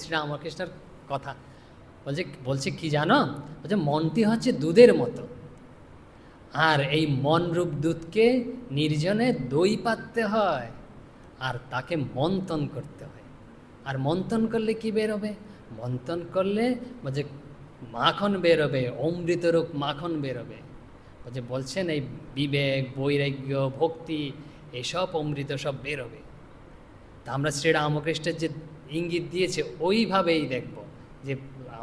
শ্রীরামকৃষ্ণের কথা বলছে কি জানো, বলছে মনটি হচ্ছে দুধের মতো, আর এই মনরূপ দুধকে নির্জনে দই পাততে হয় আর তাকে মন্থন করতে হয়। আর মন্থন করলে কি বেরোবে? মন্থন করলে বলছে মাখন বেরোবে, অমৃতরূপ মাখন বেরোবে। বলছেন এই বিবেক, বৈরাগ্য, ভক্তি এসব অমৃত সব বেরোবে। তা আমরা শ্রীরামকৃষ্ণের যে ইঙ্গিত দিয়েছে ওইভাবেই দেখব, যে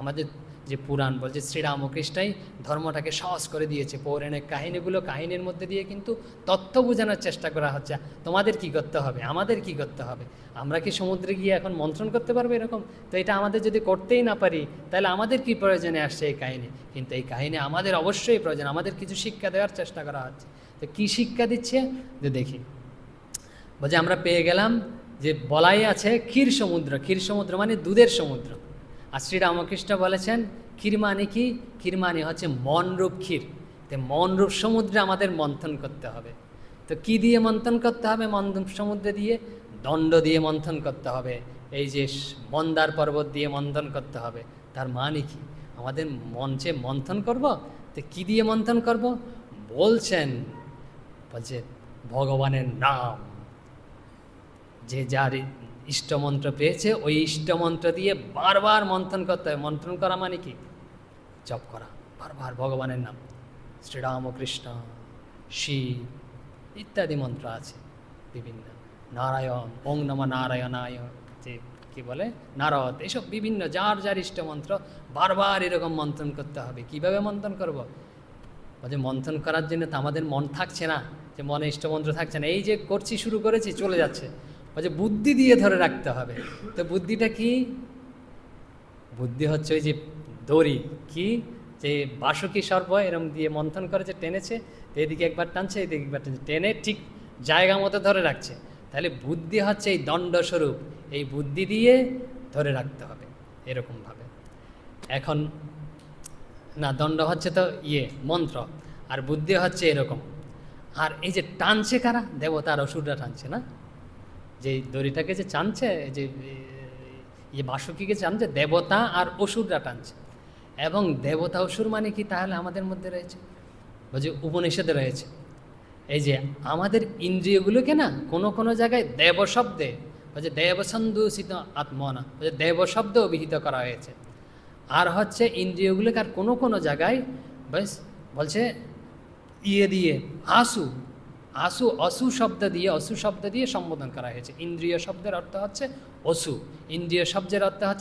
আমাদের যে পুরাণ বলছে শ্রীরামকৃষ্ণই ধর্মটাকে সহজ করে দিয়েছে। পৌরাণিক কাহিনীর মধ্যে দিয়ে কিন্তু তথ্য বোঝানোর চেষ্টা করা হচ্ছে। তোমাদের কি করতে হবে, আমাদের কি করতে হবে। আমরা কি সমুদ্রে গিয়ে এখন মন্থন করতে পারবো এরকম? তো এটা আমাদের যদি করতেই না পারি, তাহলে আমাদের কি প্রয়োজনে আসছে এই কাহিনী? কিন্তু এই কাহিনী আমাদের অবশ্যই প্রয়োজন, আমাদের কিছু শিক্ষা দেওয়ার চেষ্টা করা হচ্ছে। তো কী শিক্ষা দিচ্ছে যে দেখি, বলছে আমরা পেয়ে গেলাম যে বলাই আছে ক্ষীর সমুদ্র, ক্ষীর সমুদ্র মানে দুধের সমুদ্র। আর শ্রীরামকৃষ্ণ বলেছেন ক্ষীর মানে কি? ক্ষীর মানে হচ্ছে মনরূপ ক্ষীর। তো মনরূপ সমুদ্রে আমাদের মন্থন করতে হবে। তো কি দিয়ে মন্থন করতে হবে? মনরূপ সমুদ্রে দিয়ে দণ্ড দিয়ে মন্থন করতে হবে, এই যে মন্দার পর্বত দিয়ে মন্থন করতে হবে। তার মানে কি? আমাদের মঞ্চে মন্থন করব। তো কি দিয়ে মন্থন করব? বলছেন, বলছে ভগবানের নাম, যে যার ইষ্টমন্ত্র পেয়েছে ওই ইষ্টমন্ত্র দিয়ে বারবার মন্থন করতে হবে। মন্থন করা মানে কি? জপ করা বারবার ভগবানের নাম, শ্রীরামকৃষ্ণ, শিব ইত্যাদি মন্ত্র আছে বিভিন্ন, নারায়ণ, ওং নমঃ নারায়ণায়, যে কী বলে নারদ, এসব বিভিন্ন যার যার ইষ্টমন্ত্র বারবার এরকম মন্থন করতে হবে। কিভাবে মন্থন করব? বলছে মন্থন করার জন্য তো আমাদের মন থাকছে না, যে মনে ইষ্টমন্ত্র থাকছে না, এই যে করছি শুরু করেছি চলে যাচ্ছে। বলছে বুদ্ধি দিয়ে ধরে রাখতে হবে। তো বুদ্ধিটা কি? বুদ্ধি হচ্ছে ওই যে দড়ি, কি যে বাসুকি সর্প এরম দিয়ে মন্থন করেছে, টেনেছে, এদিকে একবার টানছে এদিকে একবার টানছে, টেনে ঠিক জায়গা মতো ধরে রাখছে। তাহলে বুদ্ধি হচ্ছে এই দণ্ডস্বরূপ, এই বুদ্ধি দিয়ে ধরে রাখতে হবে এরকমভাবে। এখন না, দণ্ড হচ্ছে তো মন্ত্র, আর বুদ্ধি হচ্ছে এরকম। আর এই যে টানছে কারা? দেবতা আর অসুররা টানছে না? যে দড়িটাকে যে টানছে, যে বাসুকিকে টানছে দেবতা আর অসুররা টানছে। এবং দেবতা অসুর মানে কি? তাহলে আমাদের মধ্যে রয়েছে, বলছে উপনিষদে রয়েছে, এই যে আমাদের ইন্দ্রিয়গুলোকে না কোনো কোনো জায়গায় দেব শব্দে, বলছে দেবসন্দূষিত আত্মনা, বলছে দেব শব্দ অভিহিত করা হয়েছে। আর হচ্ছে ইন্দ্রিয়গুলোকে আর কোনো কোনো জায়গায় বেশ বলছে দিয়ে আসু অসু শব্দ দিয়ে সম্বোধন করা হয়েছে। ইন্দ্রিয় শব্দের অর্থ হচ্ছে অসু, ইন্দ্রিয় শব্দের অর্থ হচ্ছে